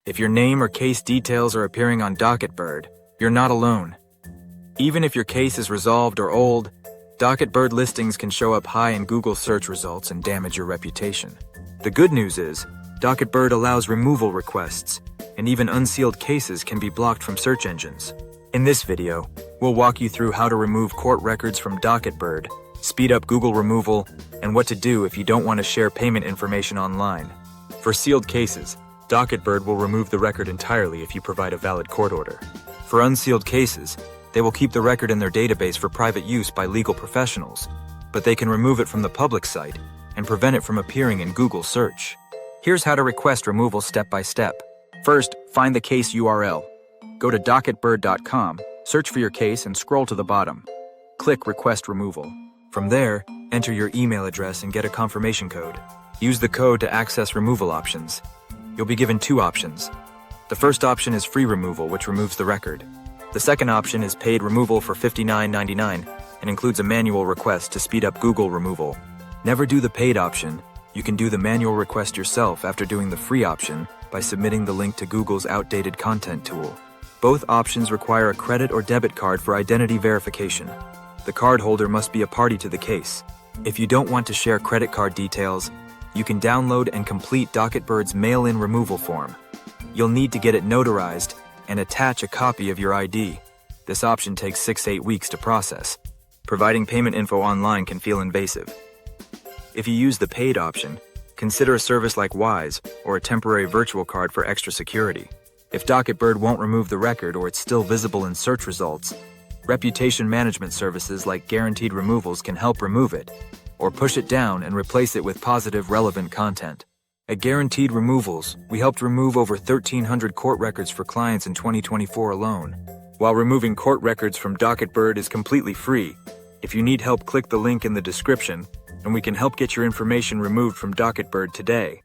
If your name or case details are appearing on DocketBird, you're not alone. Even if your case is resolved or old, DocketBird listings can show up high in Google search results and damage your reputation. The good news is, DocketBird allows removal requests, and even unsealed cases can be blocked from search engines. In this video, we'll walk you through how to remove court records from DocketBird, speed up Google removal, and what to do if you don't want to share payment information online. For sealed cases, DocketBird will remove the record entirely if you provide a valid court order. For unsealed cases, they will keep the record in their database for private use by legal professionals, but they can remove it from the public site and prevent it from appearing in Google search. Here's how to request removal step by step. First, find the case URL. Go to DocketBird.com, search for your case and scroll to the bottom. Click Request Removal. From there, enter your email address and get a confirmation code. Use the code to access removal options. You'll be given two options. The first option is free removal, which removes the record. The second option is paid removal for $59.99 and includes a manual request to speed up Google removal. Never do the paid option. You can do the manual request yourself after doing the free option by submitting the link to Google's outdated content tool. Both options require a credit or debit card for identity verification. The cardholder must be a party to the case. If you don't want to share credit card details, you can download and complete DocketBird's mail-in removal form. You'll need to get it notarized and attach a copy of your ID. This option takes 6 to 8 weeks to process. Providing payment info online can feel invasive. If you use the paid option, consider a service like Wise or a temporary virtual card for extra security. If DocketBird won't remove the record or it's still visible in search results, reputation management services like Guaranteed Removals can help remove it, or push it down and replace it with positive, relevant content. At Guaranteed Removals, we helped remove over 1,300 court records for clients in 2024 alone. While removing court records from DocketBird is completely free, if you need help, click the link in the description, and we can help get your information removed from DocketBird today.